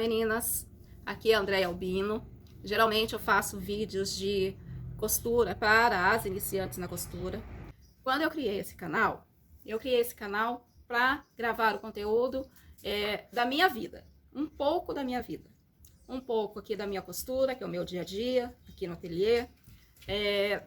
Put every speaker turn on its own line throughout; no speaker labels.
meninas, aqui é a Andréia Albino. Geralmente eu faço vídeos de costura para as iniciantes na costura. Quando eu criei esse canal para gravar o conteúdo da minha vida, um pouco da minha vida, um pouco aqui da minha costura, que é o meu dia a dia, aqui no ateliê,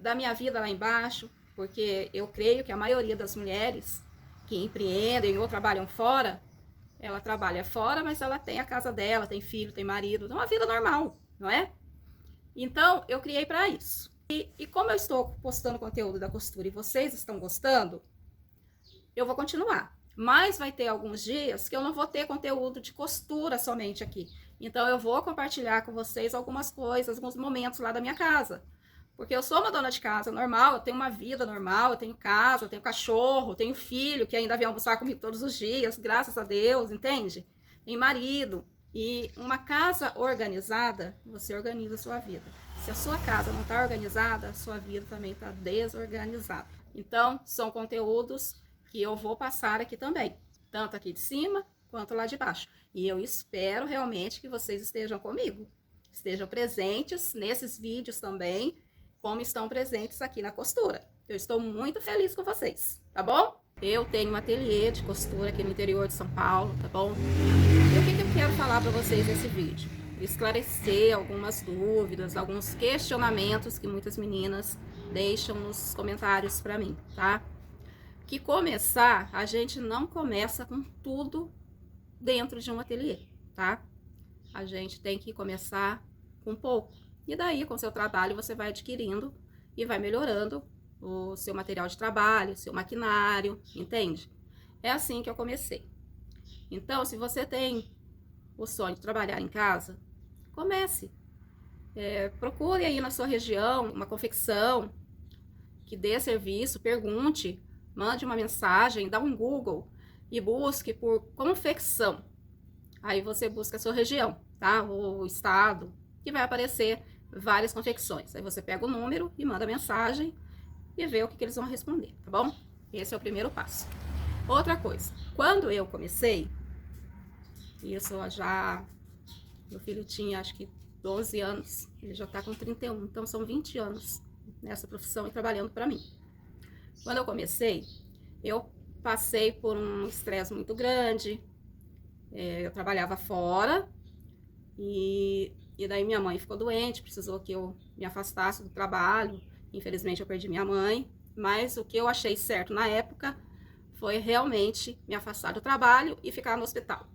da minha vida lá embaixo, porque eu creio que a maioria das mulheres que empreendem ou trabalham fora, ela trabalha fora, mas ela tem a casa dela, tem filho, tem marido, é uma vida normal, não é? Então, eu criei para isso. E como eu estou postando conteúdo da costura e vocês estão gostando, eu vou continuar. Mas vai ter alguns dias que eu não vou ter conteúdo de costura somente aqui. Então, eu vou compartilhar com vocês algumas coisas, alguns momentos lá da minha casa. Porque eu sou uma dona de casa normal, eu tenho uma vida normal, eu tenho casa, eu tenho cachorro, eu tenho filho que ainda vem almoçar comigo todos os dias, graças a Deus, entende? Tem marido. E uma casa organizada, você organiza a sua vida. Se a sua casa não está organizada, a sua vida também está desorganizada. Então, são conteúdos que eu vou passar aqui também, tanto aqui de cima quanto lá de baixo. E eu espero realmente que vocês estejam comigo, estejam presentes nesses vídeos também, como estão presentes aqui na costura. Eu estou muito feliz com vocês, tá bom? Eu tenho um ateliê de costura aqui no interior de São Paulo, tá bom? E o que eu quero falar para vocês nesse vídeo? Esclarecer algumas dúvidas, alguns questionamentos que muitas meninas deixam nos comentários para mim, tá? Que começar, a gente não começa com tudo dentro de um ateliê, tá? A gente tem que começar com pouco. E daí, com o seu trabalho, você vai adquirindo e vai melhorando o seu material de trabalho, o seu maquinário, entende? É assim que eu comecei. Então, se você tem o sonho de trabalhar em casa, comece. Procure aí na sua região uma confecção que dê serviço, pergunte, mande uma mensagem, dá um Google e busque por confecção. Aí você busca a sua região, tá? O estado, que vai aparecer várias confecções. Aí você pega o número e manda mensagem e vê o que eles vão responder, tá bom? Esse é o primeiro passo. Outra coisa, quando eu comecei, isso já, meu filho tinha acho que 12 anos, ele já tá com 31, então são 20 anos nessa profissão e trabalhando para mim. Quando eu comecei, eu passei por um estresse muito grande, eu trabalhava fora e daí minha mãe ficou doente, precisou que eu me afastasse do trabalho, infelizmente eu perdi minha mãe, mas o que eu achei certo na época foi realmente me afastar do trabalho e ficar no hospital.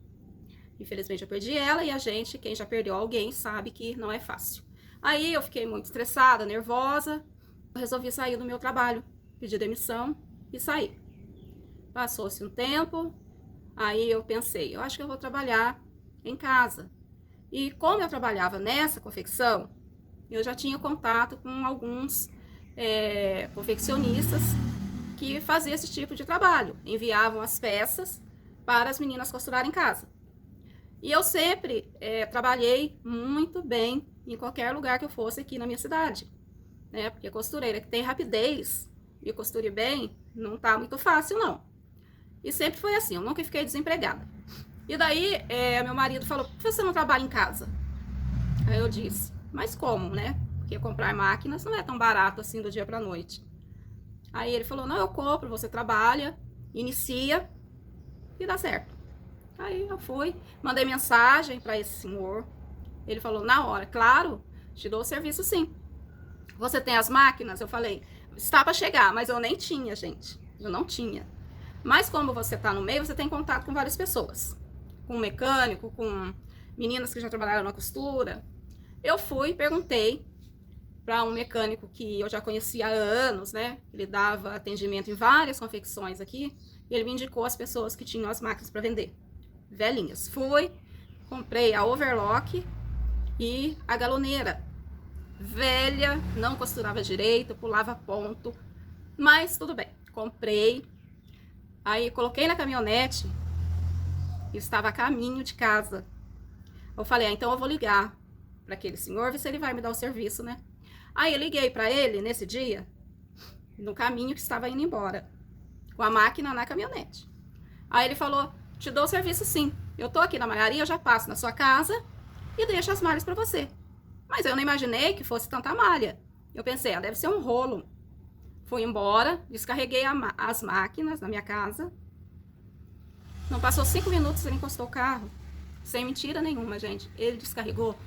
Infelizmente eu perdi ela e a gente, quem já perdeu alguém, sabe que não é fácil. Aí eu fiquei muito estressada, nervosa, eu resolvi sair do meu trabalho, pedi demissão e saí. Passou-se um tempo, aí eu pensei, eu acho que eu vou trabalhar em casa. E como eu trabalhava nessa confecção, eu já tinha contato com alguns confeccionistas que faziam esse tipo de trabalho, enviavam as peças para as meninas costurarem em casa. E eu sempre trabalhei muito bem em qualquer lugar que eu fosse aqui na minha cidade, né? Porque costureira que tem rapidez e costure bem, não tá muito fácil não. E sempre foi assim, eu nunca fiquei desempregada. E daí meu marido falou, por que você não trabalha em casa? Aí eu disse, mas como, né? Porque comprar máquinas não é tão barato assim do dia pra noite. Aí ele falou, não, eu compro, você trabalha, inicia e dá certo. Aí eu fui, mandei mensagem para esse senhor. Ele falou, na hora, claro, te dou o serviço sim. Você tem as máquinas? Eu falei, está para chegar, mas eu nem tinha, gente. Eu não tinha. Mas como você está no meio, você tem contato com várias pessoas. Com um mecânico, com meninas que já trabalharam na costura. Eu fui, perguntei para um mecânico que eu já conhecia há anos, né? Ele dava atendimento em várias confecções aqui. E ele me indicou as pessoas que tinham as máquinas para vender. Velhinhas. Fui, comprei a overlock e a galoneira. Velha, não costurava direito, pulava ponto, mas tudo bem. Comprei, aí coloquei na caminhonete e estava a caminho de casa. Eu falei, então eu vou ligar para aquele senhor, ver se ele vai me dar o serviço, né? Aí eu liguei para ele nesse dia, no caminho que estava indo embora, com a máquina na caminhonete. Aí ele falou, te dou o serviço sim. eu tô aqui na malharia, eu já passo na sua casa e deixo as malhas para você. Mas eu não imaginei que fosse tanta malha. Eu pensei, deve ser um rolo. Fui embora, descarreguei as máquinas na minha casa. Não passou 5 minutos, ele encostou o carro. Sem mentira nenhuma, gente. Ele descarregou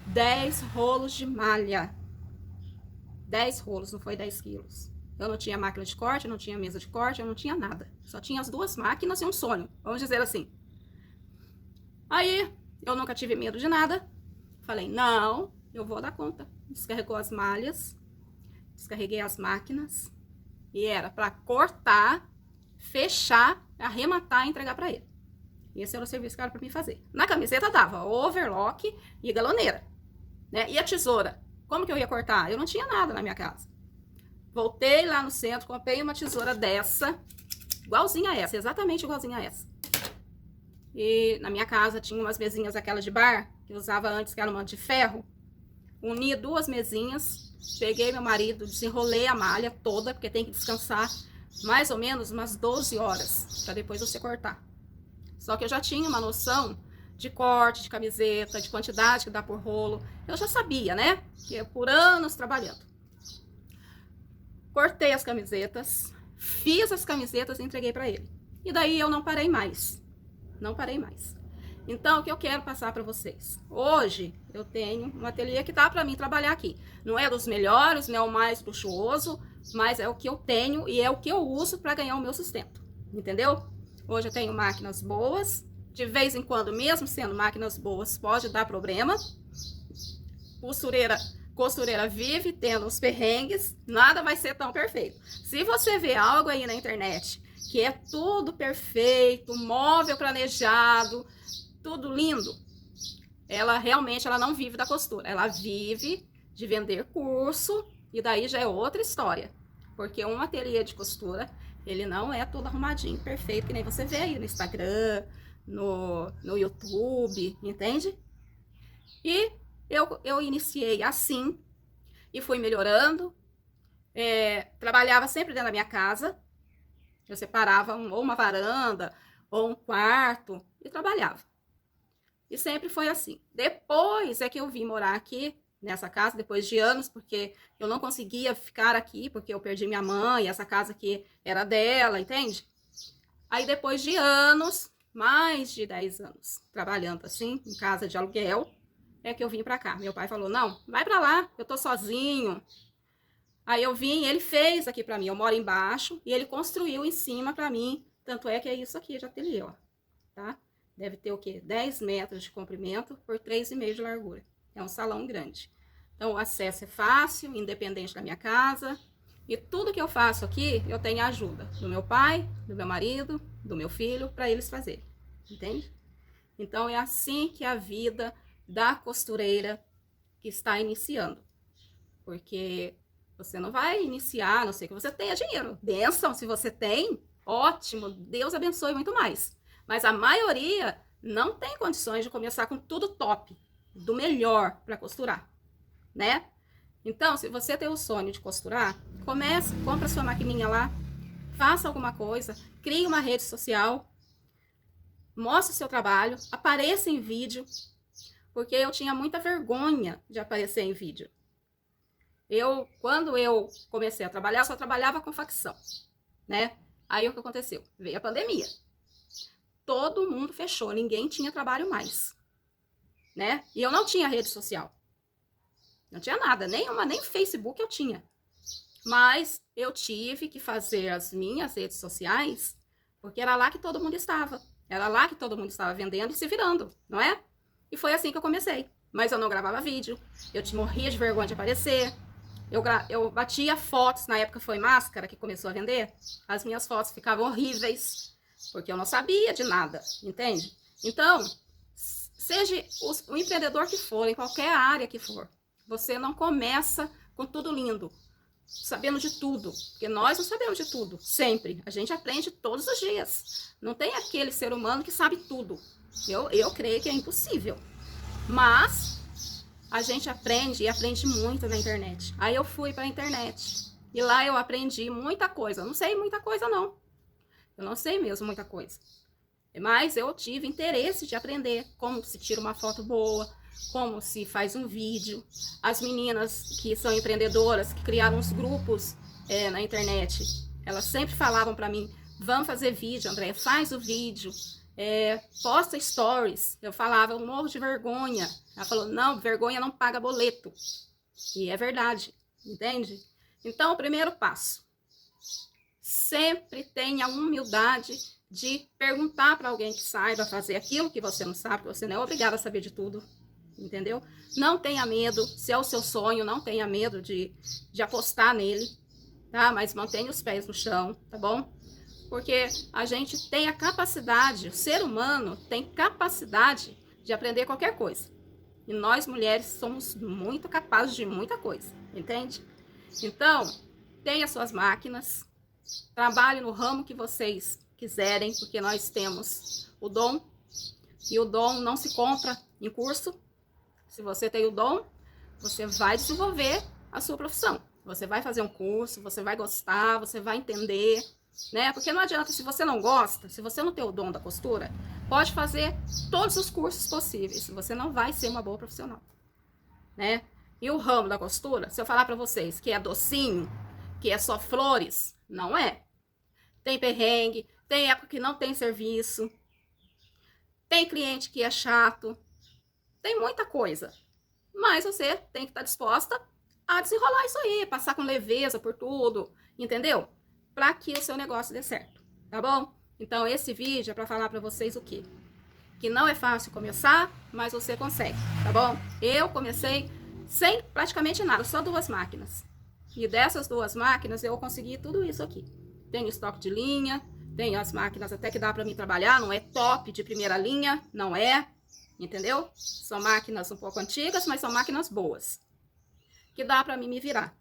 10 rolos de malha. 10 rolos, não foi 10 quilos. Eu não tinha máquina de corte, eu não tinha mesa de corte, eu não tinha nada. Só tinha as 2 máquinas e um sonho, vamos dizer assim. Aí, eu nunca tive medo de nada. Falei, não, eu vou dar conta. Descarregou as malhas, descarreguei as máquinas. E era para cortar, fechar, arrematar e entregar para ele. Esse era o serviço que era para mim fazer. Na camiseta dava overlock e galoneira, né? E a tesoura? Como que eu ia cortar? Eu não tinha nada na minha casa. Voltei lá no centro, comprei uma tesoura dessa, igualzinha a essa, exatamente igualzinha a essa. E na minha casa tinha umas mesinhas aquelas de bar, que eu usava antes, que era uma de ferro. Uni 2 mesinhas, peguei meu marido, desenrolei a malha toda, porque tem que descansar mais ou menos umas 12 horas, para depois você cortar. Só que eu já tinha uma noção de corte, de camiseta, de quantidade que dá por rolo. Eu já sabia, né? Que é por anos trabalhando. Cortei as camisetas, fiz as camisetas e entreguei para ele. E daí eu não parei mais. Não parei mais. Então, o que eu quero passar para vocês? Hoje, eu tenho um ateliê que dá para mim trabalhar aqui. Não é dos melhores, não é o mais luxuoso, mas é o que eu tenho e é o que eu uso para ganhar o meu sustento. Entendeu? Hoje eu tenho máquinas boas. De vez em quando, mesmo sendo máquinas boas, pode dar problema. Costureira vive tendo os perrengues, nada vai ser tão perfeito. Se você vê algo aí na internet que é tudo perfeito, móvel planejado, tudo lindo, ela realmente não vive da costura, ela vive de vender curso, e daí já é outra história, porque um ateliê de costura, ele não é todo arrumadinho, perfeito, que nem você vê aí no Instagram, no YouTube, entende? E eu iniciei assim, e fui melhorando, trabalhava sempre dentro da minha casa, eu separava ou uma varanda, ou um quarto, e trabalhava. E sempre foi assim. Depois é que eu vim morar aqui, nessa casa, depois de anos, porque eu não conseguia ficar aqui, porque eu perdi minha mãe, essa casa aqui era dela, entende? Aí depois de anos, mais de 10 anos, trabalhando assim, em casa de aluguel, é que eu vim pra cá. Meu pai falou, não, vai pra lá, eu tô sozinho. Aí eu vim, ele fez aqui pra mim, eu moro embaixo, e ele construiu em cima pra mim, tanto é que é isso aqui de ateliê, ó, tá? Deve ter o quê? 10 metros de comprimento por 3,5 de largura. É um salão grande. Então, o acesso é fácil, independente da minha casa. E tudo que eu faço aqui, eu tenho a ajuda do meu pai, do meu marido, do meu filho, para eles fazerem. Entende? Então, é assim que é a vida da costureira que está iniciando. Porque você não vai iniciar, a não ser que você tenha dinheiro. Bênção, se você tem, ótimo, Deus abençoe muito mais. Mas a maioria não tem condições de começar com tudo top, do melhor para costurar, né? Então, se você tem o sonho de costurar, comece, compra sua maquininha lá, faça alguma coisa, crie uma rede social, mostre o seu trabalho, apareça em vídeo, porque eu tinha muita vergonha de aparecer em vídeo. Quando eu comecei a trabalhar, eu só trabalhava com facção, né? Aí o que aconteceu? Veio a pandemia. Todo mundo fechou, ninguém tinha trabalho mais, né? E eu não tinha rede social. Não tinha nada, nem Facebook eu tinha. Mas eu tive que fazer as minhas redes sociais, porque era lá que todo mundo estava. Era lá que todo mundo estava vendendo e se virando, não é? E foi assim que eu comecei. Mas eu não gravava vídeo, eu morria de vergonha de aparecer. Eu batia fotos, na época foi Máscara que começou a vender. As minhas fotos ficavam horríveis, porque eu não sabia de nada, entende? Então, seja o empreendedor que for, em qualquer área que for, você não começa com tudo lindo, sabendo de tudo, porque nós não sabemos de tudo, sempre. A gente aprende todos os dias. Não tem aquele ser humano que sabe tudo. Eu creio que é impossível. Mas a gente aprende e aprende muito na internet. Aí eu fui para a internet e lá eu aprendi muita coisa. Eu não sei muita coisa, não. Eu não sei mesmo muita coisa. Mas eu tive interesse de aprender como se tira uma foto boa, como se faz um vídeo. As meninas que são empreendedoras, que criaram uns grupos na internet, elas sempre falavam para mim, vamos fazer vídeo, Andréia, faz o vídeo, posta stories. Eu falava, eu morro de vergonha. Ela falou, não, vergonha não paga boleto. E é verdade, entende? Então, o primeiro passo, sempre tenha humildade de perguntar para alguém que saiba fazer aquilo que você não sabe, que você não é obrigado a saber de tudo, entendeu? Não tenha medo, se é o seu sonho, não tenha medo de apostar nele, tá? Mas mantenha os pés no chão, tá bom? Porque a gente tem a capacidade, o ser humano tem capacidade de aprender qualquer coisa. E nós, mulheres, somos muito capazes de muita coisa, entende? Então, tenha suas máquinas, trabalhe no ramo que vocês quiserem, porque nós temos o dom, e o dom não se compra em curso. Se você tem o dom, você vai desenvolver a sua profissão. Você vai fazer um curso, você vai gostar, você vai entender, né? Porque não adianta, se você não gosta, se você não tem o dom da costura, pode fazer todos os cursos possíveis, você não vai ser uma boa profissional, né? E o ramo da costura, se eu falar para vocês que é docinho, que é só flores, não é. Tem perrengue, tem época que não tem serviço, tem cliente que é chato, tem muita coisa. Mas você tem que estar disposta a desenrolar isso aí, passar com leveza por tudo, entendeu? Para que o seu negócio dê certo, tá bom? Então esse vídeo é para falar para vocês o quê? Que não é fácil começar, mas você consegue, tá bom? Eu comecei sem praticamente nada, só 2 máquinas. E dessas 2 máquinas eu consegui tudo isso aqui. Tenho estoque de linha, tenho as máquinas até que dá para mim trabalhar, não é top de primeira linha, não é, entendeu? São máquinas um pouco antigas, mas são máquinas boas, que dá para mim me virar.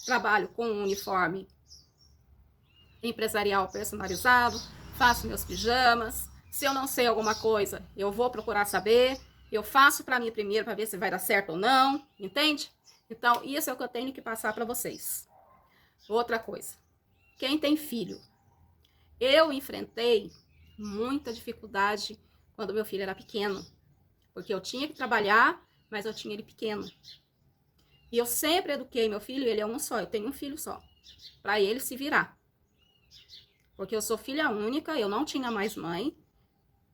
Trabalho com um uniforme empresarial personalizado, faço meus pijamas. Se eu não sei alguma coisa, eu vou procurar saber, eu faço para mim primeiro para ver se vai dar certo ou não, entende? Então, isso é o que eu tenho que passar para vocês. Outra coisa, quem tem filho, eu enfrentei muita dificuldade quando meu filho era pequeno, porque eu tinha que trabalhar, mas eu tinha ele pequeno. E eu sempre eduquei meu filho, ele é um só, eu tenho um filho só, para ele se virar. Porque eu sou filha única, eu não tinha mais mãe,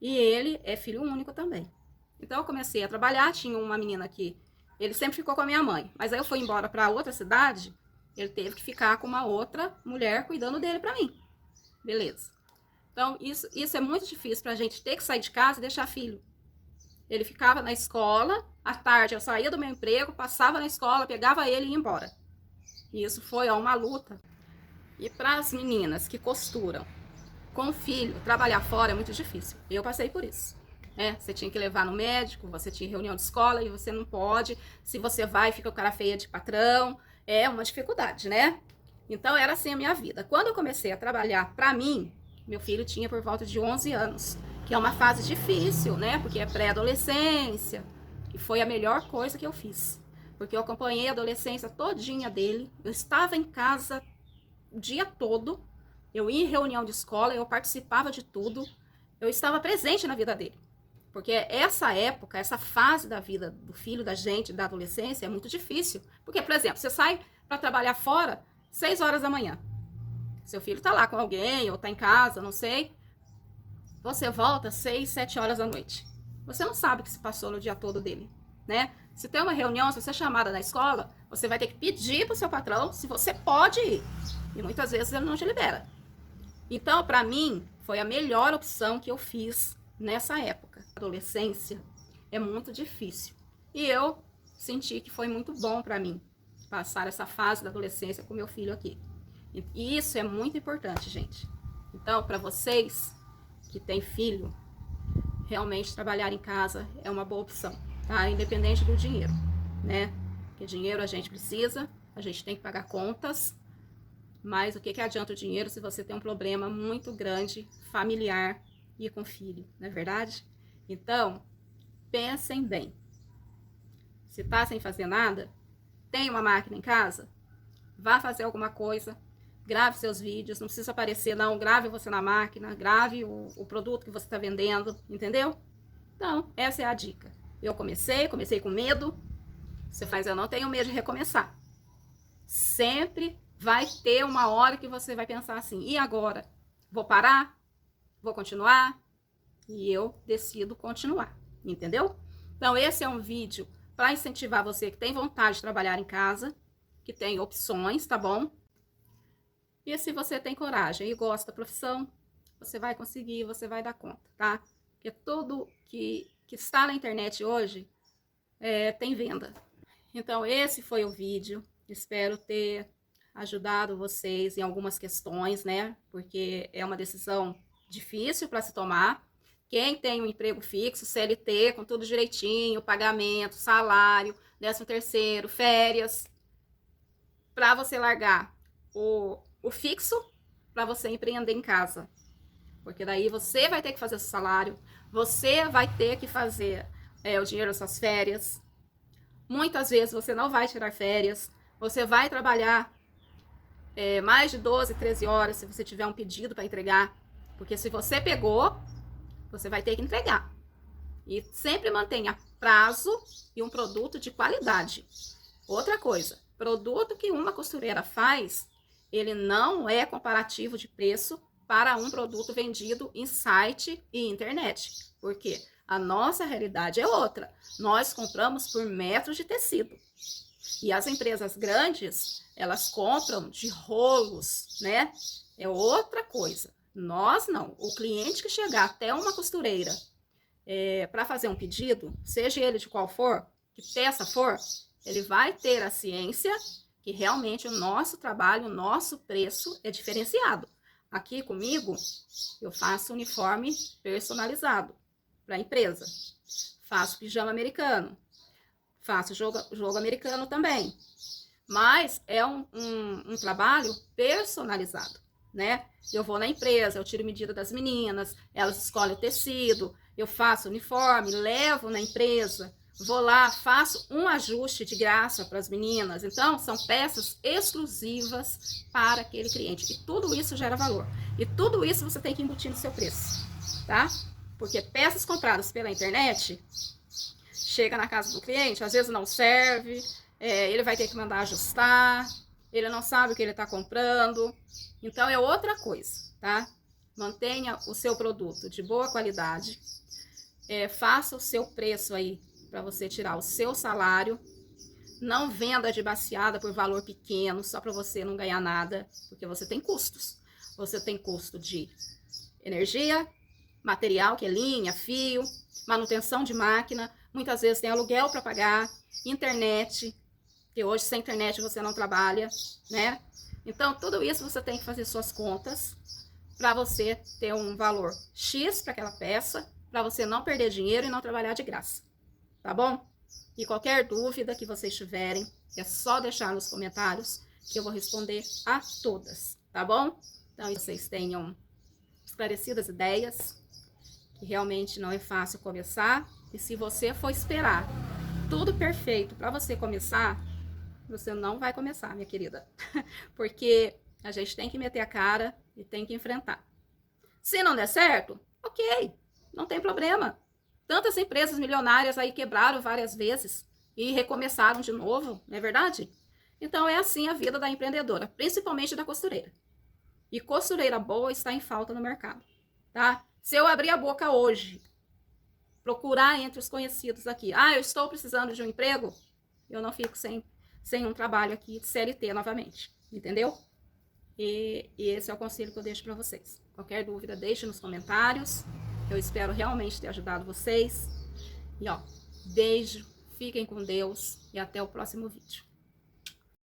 e ele é filho único também. Então eu comecei a trabalhar, tinha uma menina que ele sempre ficou com a minha mãe, mas aí eu fui embora para outra cidade, ele teve que ficar com uma outra mulher cuidando dele para mim. Beleza. Então isso é muito difícil pra gente ter que sair de casa e deixar filho. Ele ficava na escola, à tarde eu saía do meu emprego, passava na escola, pegava ele e ia embora. E isso foi uma luta. E para as meninas que costuram com filho, trabalhar fora é muito difícil. Eu passei por isso. Você tinha que levar no médico, você tinha reunião de escola e você não pode. Se você vai, fica com cara feia de patrão. É uma dificuldade, né? Então era assim a minha vida. Quando eu comecei a trabalhar para mim, meu filho tinha por volta de 11 anos, que é uma fase difícil, né? Porque é pré-adolescência. E foi a melhor coisa que eu fiz. Porque eu acompanhei a adolescência todinha dele. Eu estava em casa o dia todo. Eu ia em reunião de escola, eu participava de tudo. Eu estava presente na vida dele. Porque essa época, essa fase da vida do filho da gente, da adolescência, é muito difícil. Porque, por exemplo, você sai para trabalhar fora 6 horas da manhã. Seu filho tá lá com alguém, ou tá em casa, não sei. Você volta 6, 7 horas da noite. Você não sabe o que se passou no dia todo dele, né? Se tem uma reunião, se você é chamada na escola, você vai ter que pedir pro seu patrão se você pode ir. E muitas vezes ele não te libera. Então, para mim, foi a melhor opção que eu fiz nessa época. A adolescência é muito difícil. E eu senti que foi muito bom para mim passar essa fase da adolescência com meu filho aqui. E isso é muito importante, gente. Então, para vocês que têm filho, realmente trabalhar em casa é uma boa opção, tá? Independente do dinheiro, né? Porque dinheiro a gente precisa, a gente tem que pagar contas. Mas o que adianta o dinheiro se você tem um problema muito grande, familiar e com filho, não é verdade? Então, pensem bem. Se tá sem fazer nada, tem uma máquina em casa, vá fazer alguma coisa, grave seus vídeos, não precisa aparecer não, grave você na máquina, grave o produto que você está vendendo, entendeu? Então, essa é a dica. Eu comecei com medo, você faz, eu não tenho medo de recomeçar. Sempre vai ter uma hora que você vai pensar assim, e agora? Vou parar? Vou continuar? E eu decido continuar, entendeu? Então, esse é um vídeo para incentivar você que tem vontade de trabalhar em casa, que tem opções, tá bom? E se você tem coragem e gosta da profissão, você vai conseguir, você vai dar conta, tá? Porque tudo que está na internet hoje tem venda. Então, esse foi o vídeo. Espero ter ajudado vocês em algumas questões, né? Porque é uma decisão difícil para se tomar. Quem tem um emprego fixo, CLT, com tudo direitinho, pagamento, salário, 13º, férias, para você largar o fixo, para você empreender em casa. Porque daí você vai ter que fazer seu salário, você vai ter que fazer o dinheiro das suas férias. Muitas vezes você não vai tirar férias, você vai trabalhar mais de 12, 13 horas se você tiver um pedido para entregar. Porque se você pegou, você vai ter que entregar. E sempre mantenha prazo e um produto de qualidade. Outra coisa, produto que uma costureira faz, ele não é comparativo de preço para um produto vendido em site e internet. Por quê? A nossa realidade é outra. Nós compramos por metros de tecido. E as empresas grandes, elas compram de rolos, né? É outra coisa. Nós não. O cliente que chegar até uma costureira para fazer um pedido, seja ele de qual for, que peça for, ele vai ter a ciência que realmente o nosso trabalho, o nosso preço é diferenciado. Aqui comigo, eu faço uniforme personalizado para a empresa. Faço pijama americano. Faço jogo americano também. Mas é um trabalho personalizado, né? Eu vou na empresa, eu tiro medida das meninas, elas escolhem o tecido, eu faço uniforme, levo na empresa, vou lá, faço um ajuste de graça para as meninas. Então, são peças exclusivas para aquele cliente. E tudo isso gera valor. E tudo isso você tem que embutir no seu preço, tá? Porque peças compradas pela internet, chega na casa do cliente, às vezes não serve, ele vai ter que mandar ajustar, ele não sabe o que ele está comprando. Então, é outra coisa, tá? Mantenha o seu produto de boa qualidade, faça o seu preço aí para você tirar o seu salário. Não venda de baseada por valor pequeno, só para você não ganhar nada, porque você tem custos. Você tem custo de energia, material, que é linha, fio, manutenção de máquina, muitas vezes tem aluguel para pagar, internet, que hoje sem internet você não trabalha, né? Então, tudo isso você tem que fazer suas contas para você ter um valor X para aquela peça, para você não perder dinheiro e não trabalhar de graça, tá bom? E qualquer dúvida que vocês tiverem, é só deixar nos comentários que eu vou responder a todas, tá bom? Então, vocês tenham esclarecidas ideias, que realmente não é fácil começar, e se você for esperar tudo perfeito para você começar, você não vai começar, minha querida, porque a gente tem que meter a cara e tem que enfrentar. Se não der certo, ok, não tem problema. Tantas empresas milionárias aí quebraram várias vezes e recomeçaram de novo, não é verdade? Então é assim a vida da empreendedora, principalmente da costureira. E costureira boa está em falta no mercado, tá? Se eu abrir a boca hoje, procurar entre os conhecidos aqui, eu estou precisando de um emprego, eu não fico sem um trabalho aqui de CLT novamente, entendeu? E esse é o conselho que eu deixo para vocês. Qualquer dúvida, deixe nos comentários. Eu espero realmente ter ajudado vocês. E beijo, fiquem com Deus e até o próximo vídeo.